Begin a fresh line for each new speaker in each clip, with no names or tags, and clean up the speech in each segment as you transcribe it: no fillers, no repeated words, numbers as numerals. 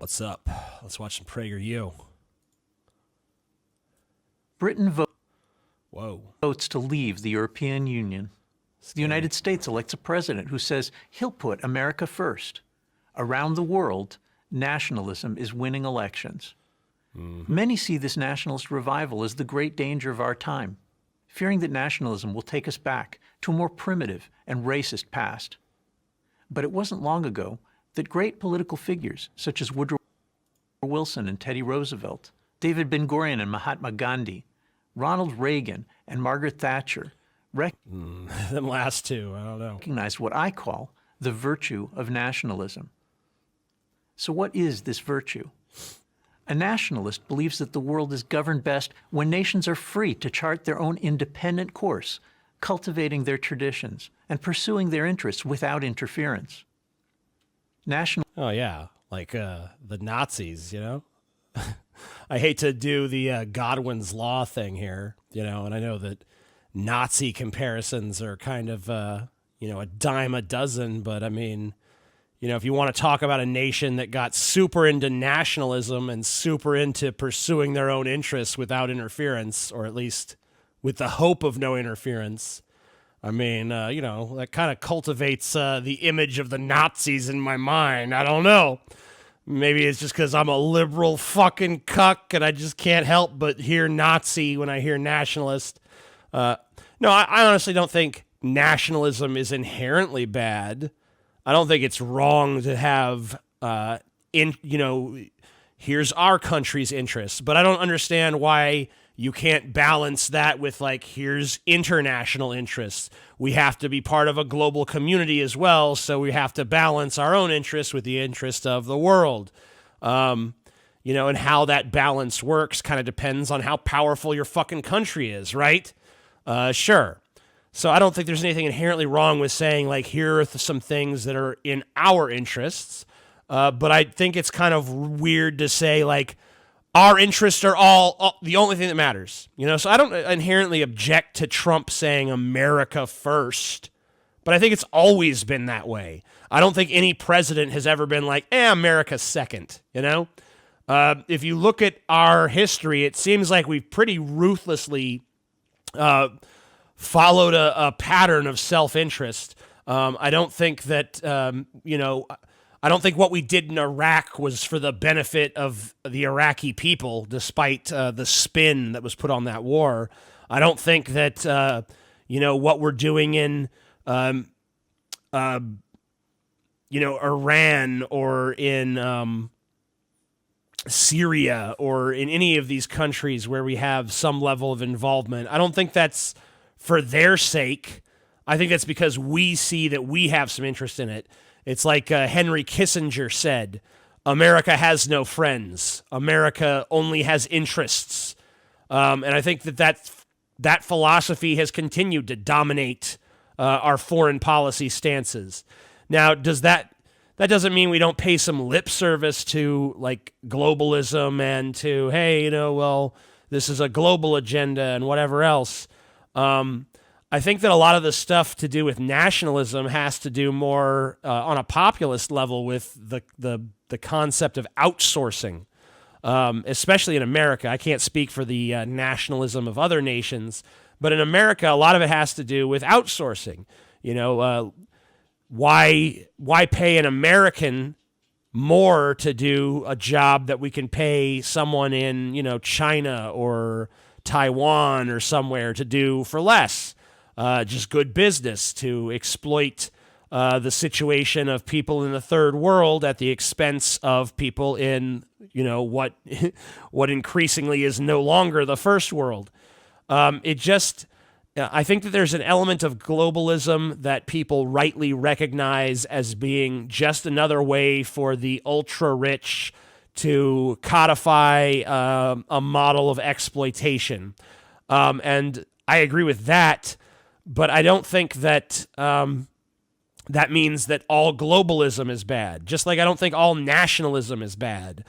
What's up? Let's watch some PragerU.
Britain
Whoa.
votes to leave the European Union. The United States elects a president who says he'll put America first. Around the world, nationalism is winning elections. Many see this nationalist revival as the great danger of our time, fearing that nationalism will take us back to a more primitive and racist past. But it wasn't long ago that great political figures such as Woodrow Wilson and Teddy Roosevelt, David Ben-Gurion and Mahatma Gandhi, Ronald Reagan and Margaret Thatcher
Them last two, I don't know.
recognized what I call the virtue of nationalism. So what is this virtue? A nationalist believes that the world is governed best when nations are free to chart their own independent course, cultivating their traditions and pursuing their interests without interference.
Oh, yeah. Like the Nazis, you know? I hate to do the Godwin's Law thing here, you know, and I know that Nazi comparisons are kind of, a dime a dozen, but I mean, you know, if you want to talk about a nation that got super into nationalism and super into pursuing their own interests without interference, or at least with the hope of no interference, I mean, that kind of cultivates the image of the Nazis in my mind. I don't know. Maybe it's just because I'm a liberal fucking cuck and I just can't help but hear Nazi when I hear nationalist. No, I honestly don't think nationalism is inherently bad. I don't think it's wrong to have, here's our country's interests. But I don't understand why you can't balance that with, like, here's international interests. We have to be part of a global community as well, so we have to balance our own interests with the interest of the world. And how that balance works kind of depends on how powerful your fucking country is, right? Sure. So I don't think there's anything inherently wrong with saying, like, here are some things that are in our interests. But I think it's kind of weird to say, like, our interests are all the only thing that matters. You know, so I don't inherently object to Trump saying America first, but I think it's always been that way. I don't think any president has ever been like, America second, you know? If you look at our history, it seems like we've pretty ruthlessly followed a pattern of self-interest. I don't think that, I don't think what we did in Iraq was for the benefit of the Iraqi people, despite the spin that was put on that war. I don't think that, what we're doing in, Iran or in Syria or in any of these countries where we have some level of involvement, I don't think that's for their sake. I think that's because we see that we have some interest in it. It's like Henry Kissinger said, America has no friends. America only has interests. And I think that philosophy has continued to dominate our foreign policy stances. Now, that doesn't mean we don't pay some lip service to, like, globalism and to, hey, this is a global agenda and whatever else. I think that a lot of the stuff to do with nationalism has to do more on a populist level with the concept of outsourcing, especially in America. I can't speak for the nationalism of other nations, but in America, a lot of it has to do with outsourcing. Why pay an American more to do a job that we can pay someone in, China or Taiwan or somewhere to do for less? Just good business to exploit the situation of people in the third world at the expense of people in, what increasingly is no longer the first world. I think that there's an element of globalism that people rightly recognize as being just another way for the ultra-rich to codify a model of exploitation. And I agree with that. But I don't think that that means that all globalism is bad. Just like I don't think all nationalism is bad.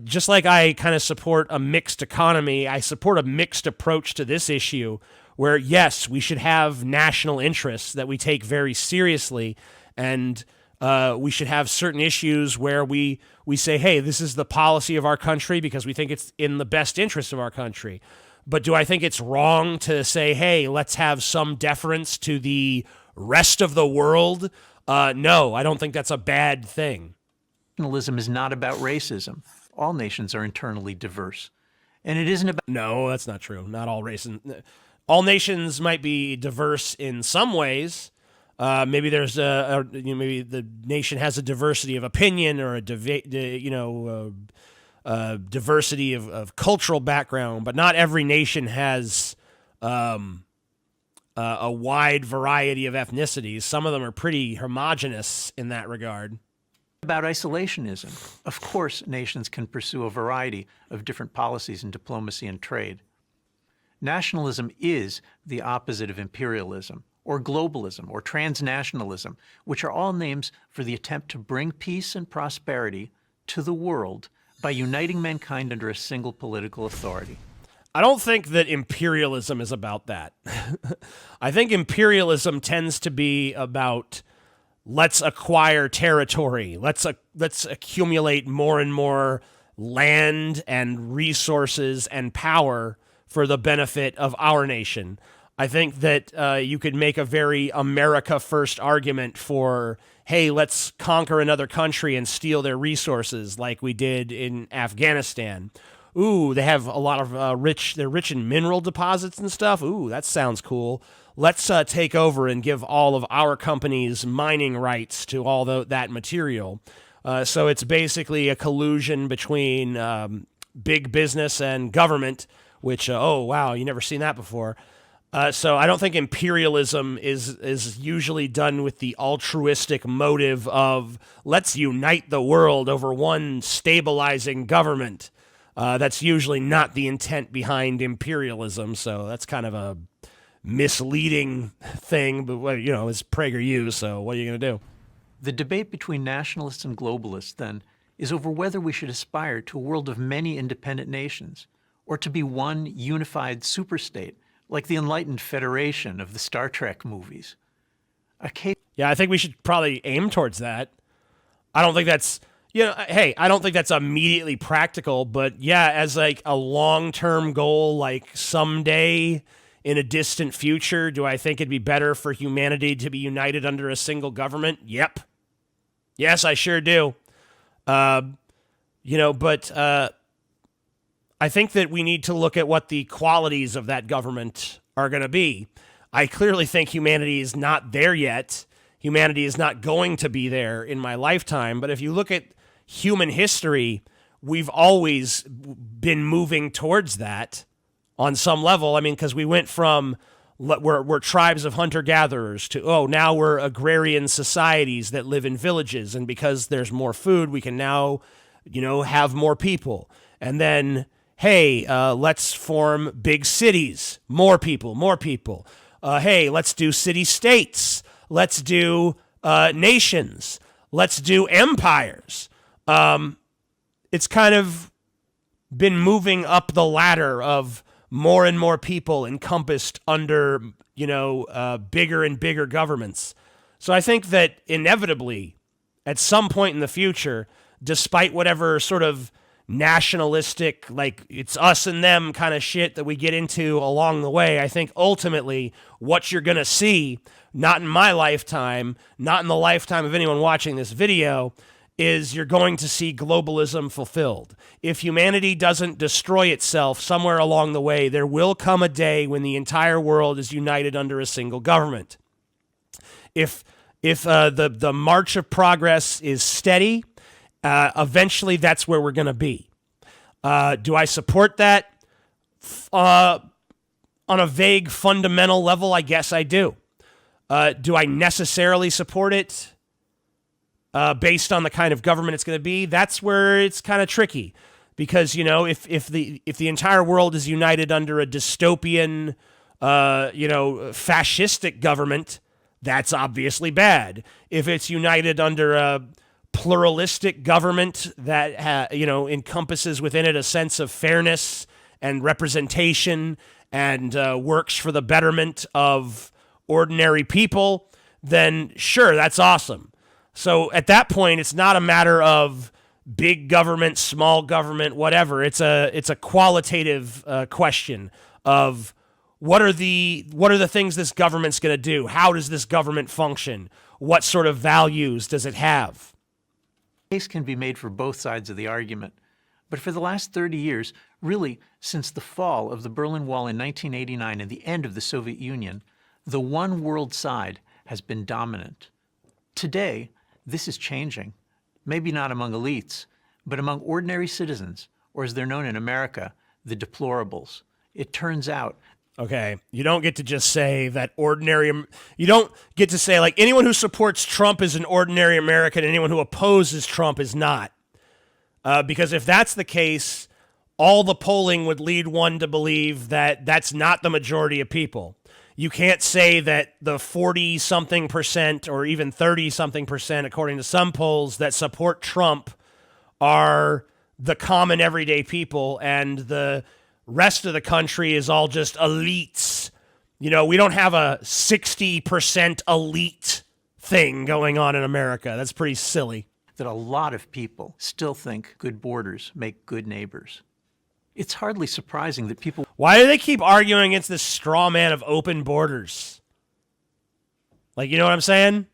Just like I kind of support a mixed economy, I support a mixed approach to this issue where, yes, we should have national interests that we take very seriously and We should have certain issues where we say, hey, this is the policy of our country because we think it's in the best interest of our country. But do I think it's wrong to say, hey, let's have some deference to the rest of the world? No, I don't think that's a bad thing.
Nationalism is not about racism. All nations are internally diverse. And it isn't about...
No, that's not true. Not all races. All nations might be diverse in some ways. Maybe there's maybe the nation has a diversity of opinion or a diversity of cultural background, but not every nation has a wide variety of ethnicities. Some of them are pretty homogenous in that regard.
About isolationism. Of course, nations can pursue a variety of different policies in diplomacy and trade. Nationalism is the opposite of imperialism, or globalism, or transnationalism, which are all names for the attempt to bring peace and prosperity to the world by uniting mankind under a single political authority.
I don't think that imperialism is about that. I think imperialism tends to be about let's acquire territory, let's accumulate more and more land and resources and power for the benefit of our nation. I think that you could make a very America first argument for, hey, let's conquer another country and steal their resources like we did in Afghanistan. Ooh, they have a lot of they're rich in mineral deposits and stuff. Ooh, that sounds cool. Let's take over and give all of our companies mining rights to all that material. So it's basically a collusion between big business and government, which, oh, wow, you never seen that before. So I don't think imperialism is usually done with the altruistic motive of let's unite the world over one stabilizing government. That's usually not the intent behind imperialism. So that's kind of a misleading thing. But, you know, it's PragerU, so what are you going to do?
The debate between nationalists and globalists, then, is over whether we should aspire to a world of many independent nations or to be one unified superstate, like the Enlightened Federation of the Star Trek movies.
Yeah, I think we should probably aim towards that. I don't think that's, hey, I don't think that's immediately practical, but yeah, as like a long-term goal, like someday in a distant future, do I think it'd be better for humanity to be united under a single government? Yep. Yes, I sure do. But I think that we need to look at what the qualities of that government are going to be. I clearly think humanity is not there yet. Humanity is not going to be there in my lifetime. But if you look at human history, we've always been moving towards that on some level. I mean, because we went from we're tribes of hunter-gatherers to, now we're agrarian societies that live in villages. And because there's more food, we can now, have more people. And then, hey, let's form big cities, more people. Hey, let's do city-states. Let's do nations. Let's do empires. It's kind of been moving up the ladder of more and more people encompassed under, bigger and bigger governments. So I think that inevitably, at some point in the future, despite whatever sort of nationalistic, like it's us and them kind of shit that we get into along the way, I think ultimately what you're going to see, not in my lifetime, not in the lifetime of anyone watching this video, is you're going to see globalism fulfilled. If humanity doesn't destroy itself somewhere along the way, there will come a day when the entire world is united under a single government. If the march of progress is steady, eventually that's where we're going to be. Do I support that? On a vague fundamental level, I guess I do. Do I necessarily support it based on the kind of government it's going to be? That's where it's kind of tricky, because if the entire world is united under a dystopian, fascistic government, that's obviously bad. If it's united under a pluralistic government that encompasses within it a sense of fairness and representation and works for the betterment of ordinary people, then sure, that's awesome. So at that point, it's not a matter of big government, small government, whatever. It's a qualitative question of what are the things this government's going to do? How does this government function? What sort of values does it have?
Case can be made for both sides of the argument. But for the last 30 years, really since the fall of the Berlin Wall in 1989 and the end of the Soviet Union, the one world side has been dominant. Today, this is changing. Maybe not among elites, but among ordinary citizens, or as they're known in America, the deplorables. It turns out.
Okay, you don't get to just say that you don't get to say like anyone who supports Trump is an ordinary American, and anyone who opposes Trump is not. Because if that's the case, all the polling would lead one to believe that that's not the majority of people. You can't say that the 40-something% or even 30-something%, according to some polls, that support Trump are the common everyday people and the rest of the country is all just elites. You know, we don't have a 60% elite thing going on in America. That's pretty silly.
That a lot of people still think good borders make good neighbors. It's hardly surprising that people...
Why do they keep arguing against this straw man of open borders? Like, you know what I'm saying?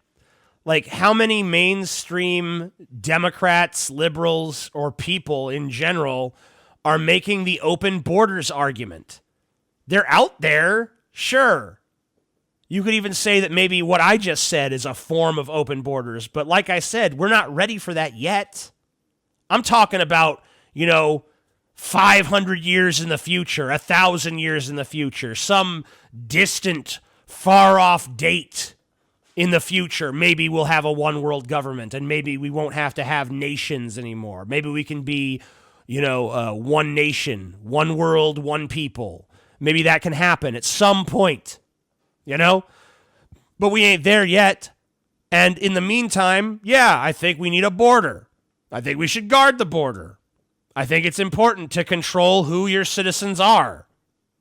Like, how many mainstream Democrats, liberals, or people in general are making the open borders argument? They're out there, sure. You could even say that maybe what I just said is a form of open borders, but like I said, we're not ready for that yet. I'm talking about, 500 years in the future, 1,000 years in the future, some distant, far-off date in the future. Maybe we'll have a one-world government, and maybe we won't have to have nations anymore. Maybe we can be, one nation, one world, one people. Maybe that can happen at some point. But we ain't there yet. And in the meantime, yeah, I think we need a border. I think we should guard the border. I think it's important to control who your citizens are.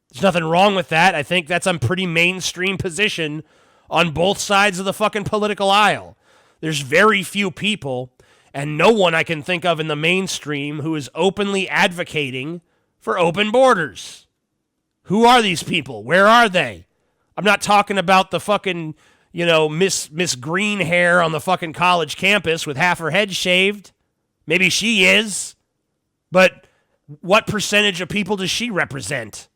There's nothing wrong with that. I think that's a pretty mainstream position on both sides of the fucking political aisle. There's very few people, and no one I can think of in the mainstream who is openly advocating for open borders. Who are these people? Where are they? I'm not talking about the fucking, Miss Green hair on the fucking college campus with half her head shaved. Maybe she is. But what percentage of people does she represent?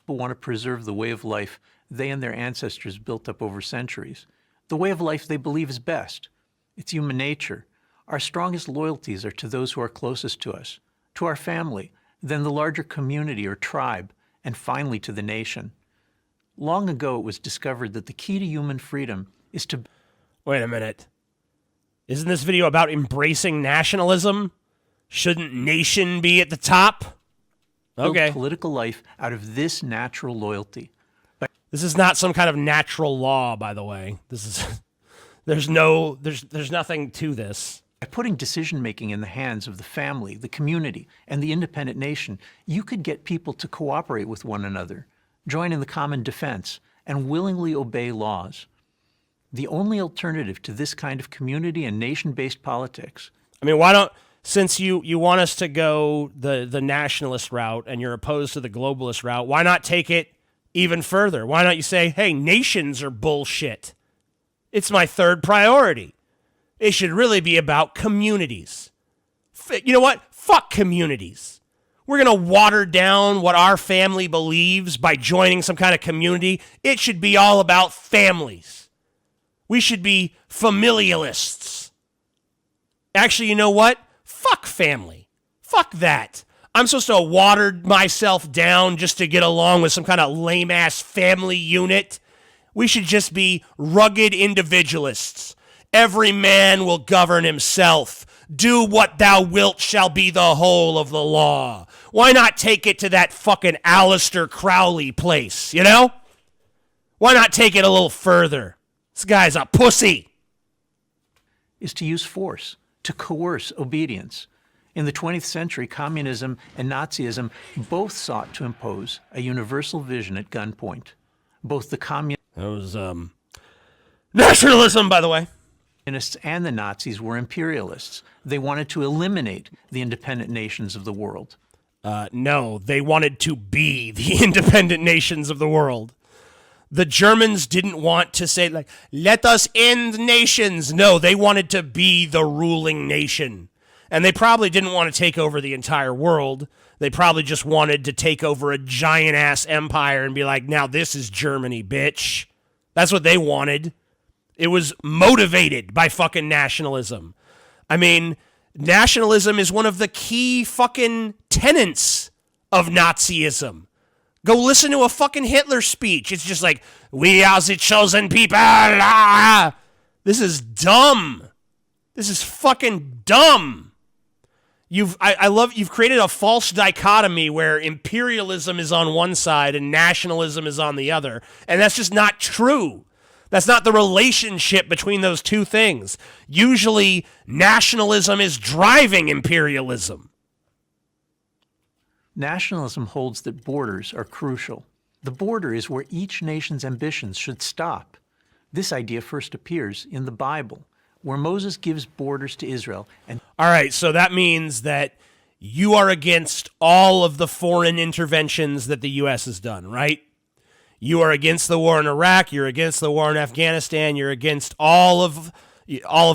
People want to preserve the way of life they and their ancestors built up over centuries. The way of life they believe is best. It's human nature. Our strongest loyalties are to those who are closest to us, to our family, then the larger community or tribe, and finally to the nation. Long ago, it was discovered that the key to human freedom is to...
Wait a minute. Isn't this video about embracing nationalism? Shouldn't nation be at the top? Okay.
Build political life out of this natural loyalty.
This is not some kind of natural law, by the way. This is... There's nothing to this.
By putting decision-making in the hands of the family, the community, and the independent nation, you could get people to cooperate with one another, join in the common defense, and willingly obey laws. The only alternative to this kind of community and nation-based politics...
I mean, why don't... Since you want us to go the nationalist route and you're opposed to the globalist route, why not take it even further? Why not you say, hey, nations are bullshit. It's my third priority. It should really be about communities. You know what? Fuck communities. We're going to water down what our family believes by joining some kind of community. It should be all about families. We should be familialists. Actually, you know what? Fuck family. Fuck that. I'm supposed to water myself down just to get along with some kind of lame-ass family unit. We should just be rugged individualists. Every man will govern himself. Do what thou wilt shall be the whole of the law. Why not take it to that fucking Aleister Crowley place, Why not take it a little further? This guy's a pussy.
Is to use force, to coerce obedience. In the 20th century, communism and Nazism both sought to impose a universal vision at gunpoint. Both the
That was nationalism, by the way.
Communists and the Nazis were imperialists. They wanted to eliminate the independent nations of the world.
No, they wanted to be the independent nations of the world. The Germans didn't want to say, like, let us end nations. No, they wanted to be the ruling nation. And they probably didn't want to take over the entire world. They probably just wanted to take over a giant-ass empire and be like, now this is Germany, bitch. That's what they wanted. It was motivated by fucking nationalism. I mean, nationalism is one of the key fucking tenets of Nazism. Go listen to a fucking Hitler speech. It's just like, we are the chosen people. Ah! This is dumb. This is fucking dumb. You've created a false dichotomy where imperialism is on one side and nationalism is on the other. And that's just not true. That's not the relationship between those two things. Usually, nationalism is driving imperialism.
Nationalism holds that borders are crucial. The border is where each nation's ambitions should stop. This idea first appears in the Bible, where Moses gives borders to Israel. And
all right, so that means that you are against all of the foreign interventions that the U.S. has done, right? You are against the war in Iraq. You're against the war in Afghanistan. You're against all of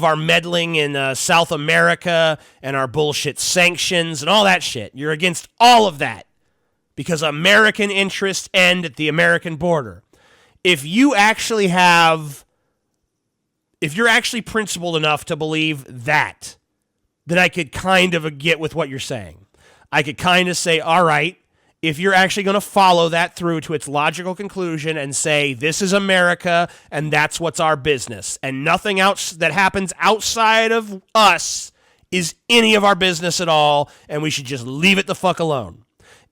our meddling in South America and our bullshit sanctions and all that shit. You're against all of that because American interests end at the American border. If you're actually principled enough to believe that, then I could kind of get with what you're saying. I could kind of say, all right, if you're actually going to follow that through to its logical conclusion and say, this is America and that's what's our business, and nothing else that happens outside of us is any of our business at all, and we should just leave it the fuck alone.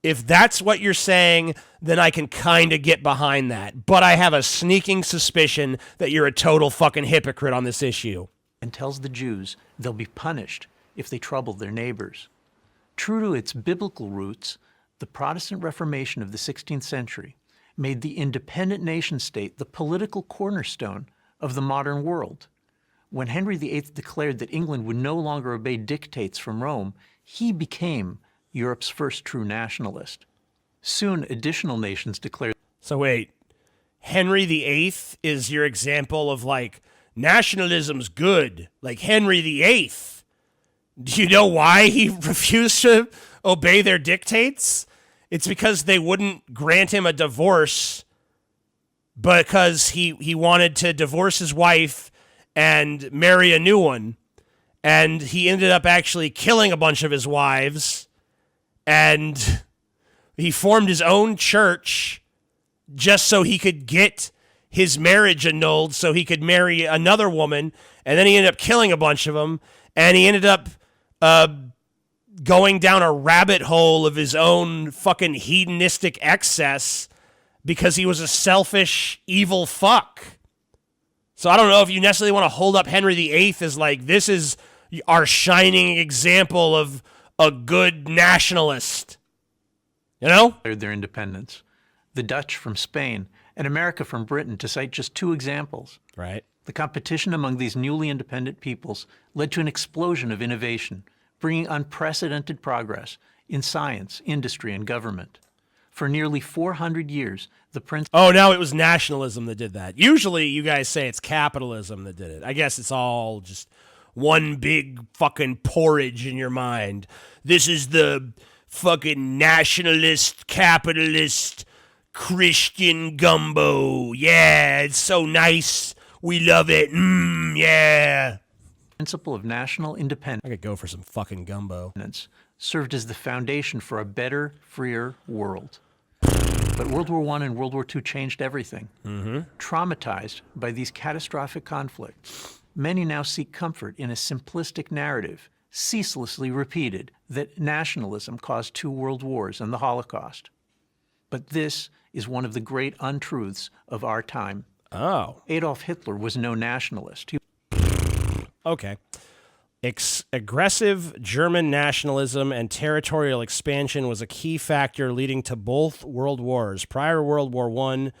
If that's what you're saying, then I can kind of get behind that. But I have a sneaking suspicion that you're a total fucking hypocrite on this issue.
And tells the Jews they'll be punished if they trouble their neighbors. True to its biblical roots, the Protestant Reformation of the 16th century made the independent nation-state the political cornerstone of the modern world. When Henry VIII declared that England would no longer obey dictates from Rome, he became Europe's first true nationalist. Soon, additional nations declared...
So wait, Henry VIII is your example of, like, nationalism's good, like Henry VIII. Do you know why he refused to obey their dictates? It's because they wouldn't grant him a divorce because he wanted to divorce his wife and marry a new one. And he ended up actually killing a bunch of his wives. And he formed his own church just so he could get his marriage annulled so he could marry another woman. And then he ended up killing a bunch of them. And he ended up going down a rabbit hole of his own fucking hedonistic excess because he was a selfish, evil fuck. So I don't know if you necessarily want to hold up Henry VIII as like, this is our shining example of a good nationalist. You know?
Their independence. The Dutch from Spain and America from Britain, to cite just two examples.
Right.
The competition among these newly independent peoples led to an explosion of innovation, bringing unprecedented progress in science, industry, and government. For nearly 400 years, the
Oh, now it was nationalism that did that. Usually you guys say it's capitalism that did it. I guess it's all just one big fucking porridge in your mind. This is the fucking nationalist, capitalist, Christian gumbo. Yeah, it's so nice. We love it. Yeah.
principle of national independence
I could go for some fucking gumbo.
served as the foundation for a better, freer world. But World War I and World War II changed everything. Traumatized by these catastrophic conflicts, many now seek comfort in a simplistic narrative, ceaselessly repeated, that nationalism caused 2 world wars and the Holocaust. But this is one of the great untruths of our time.
Oh.
Adolf Hitler was no nationalist.
Okay. Aggressive German nationalism and territorial expansion was a key factor leading to both world wars. Prior to World War I,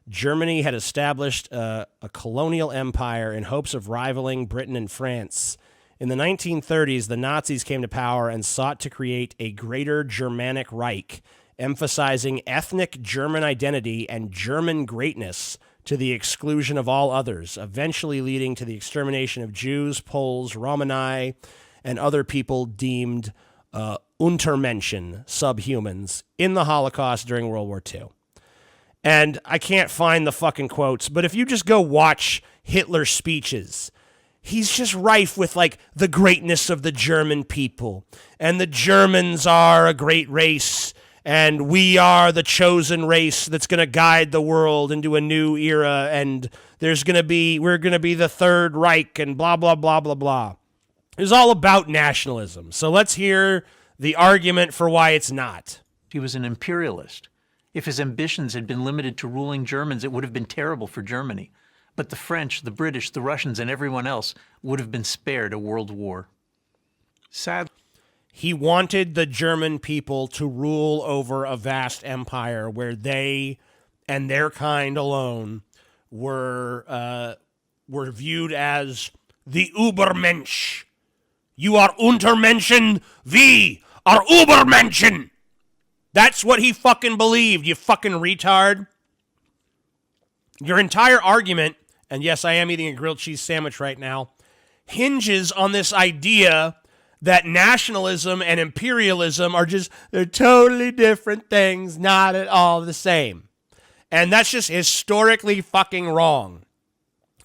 Germany had established a colonial empire in hopes of rivaling Britain and France. In the 1930s, the Nazis came to power and sought to create a greater Germanic Reich, emphasizing ethnic German identity and German greatness to the exclusion of all others, eventually leading to the extermination of Jews, Poles, Romani, and other people deemed Untermenschen, subhumans, in the Holocaust during World War II. And I can't find the fucking quotes, but if you just go watch Hitler's speeches, he's just rife with like the greatness of the German people. And the Germans are a great race, and we are the chosen race that's going to guide the world into a new era, and we're going to be the Third Reich, and blah, blah, blah, blah, blah. It's all about nationalism. So let's hear the argument for why it's not.
He was an imperialist. If his ambitions had been limited to ruling Germans, it would have been terrible for Germany. But the French, the British, the Russians, and everyone else would have been spared a world war. Sadly,
he wanted the German people to rule over a vast empire where they and their kind alone were viewed as the Übermensch. You are Untermenschen, we are Übermenschen. That's what he fucking believed, you fucking retard. Your entire argument, and yes, I am eating a grilled cheese sandwich right now, hinges on this idea that nationalism and imperialism they're totally different things, not at all the same. And that's just historically fucking wrong.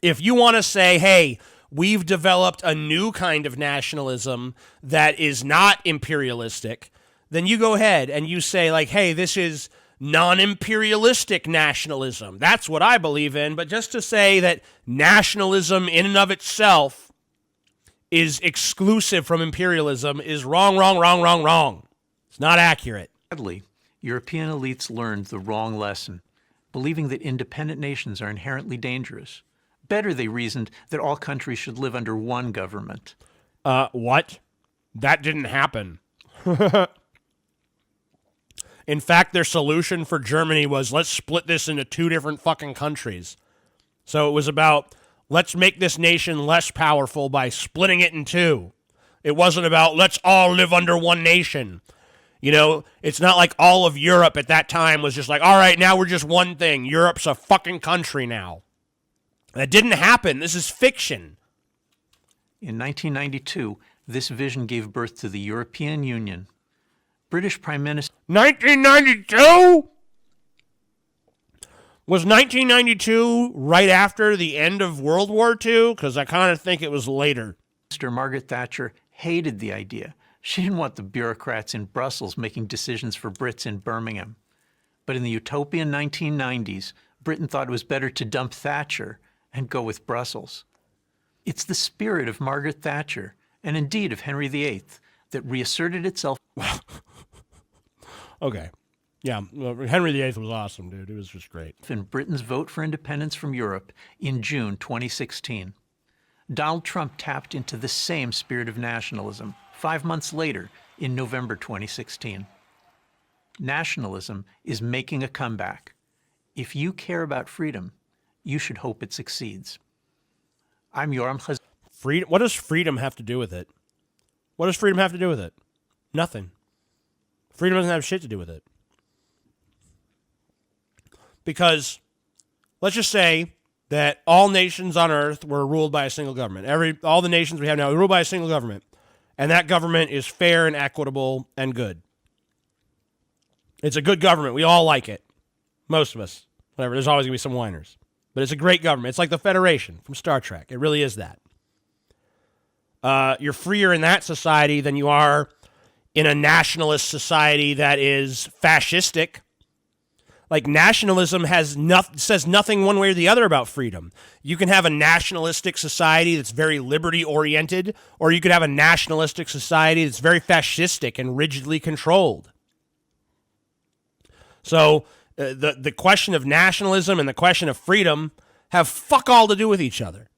If you want to say, hey, we've developed a new kind of nationalism that is not imperialistic, then you go ahead and you say, like, hey, this is non-imperialistic nationalism. That's what I believe in. But just to say that nationalism in and of itself is exclusive from imperialism is wrong, wrong, wrong, wrong, wrong. It's not accurate.
sadly, European elites learned the wrong lesson, believing that independent nations are inherently dangerous. Better, they reasoned, that all countries should live under one government.
What? That didn't happen. In fact, their solution for Germany was, let's split this into two different fucking countries. So it was about, let's make this nation less powerful by splitting it in two. It wasn't about, let's all live under one nation. You know, it's not like all of Europe at that time was just like, all right, now we're just one thing. Europe's a fucking country now. That didn't happen. This is fiction.
In 1992, this vision gave birth to the European Union. British Prime Minister
1992? Was 1992 right after the end of World War II? Because I kind of think it was later.
Margaret Thatcher hated the idea. She didn't want the bureaucrats in Brussels making decisions for Brits in Birmingham. But in the utopian 1990s, Britain thought it was better to dump Thatcher and go with Brussels. It's the spirit of Margaret Thatcher, and indeed of Henry VIII, that reasserted itself.
Okay. Yeah, Henry VIII was awesome, dude. It was just great.
In Britain's vote for independence from Europe in June 2016. Donald Trump tapped into the same spirit of nationalism 5 months later in November 2016. Nationalism is making a comeback. If you care about freedom, you should hope it succeeds. I'm Yoram Chaz.
Freedom? What does freedom have to do with it? What does freedom have to do with it? Nothing. Freedom doesn't have shit to do with it. Because let's just say that all nations on earth were ruled by a single government. All the nations we have now are ruled by a single government. And that government is fair and equitable and good. It's a good government. We all like it. Most of us. Whatever. There's always going to be some whiners. But it's a great government. It's like the Federation from Star Trek. It really is that. You're freer in that society than you are in a nationalist society that is fascistic. Like, nationalism says nothing one way or the other about freedom. You can have a nationalistic society that's very liberty-oriented, or you could have a nationalistic society that's very fascistic and rigidly controlled. So the question of nationalism and the question of freedom have fuck all to do with each other.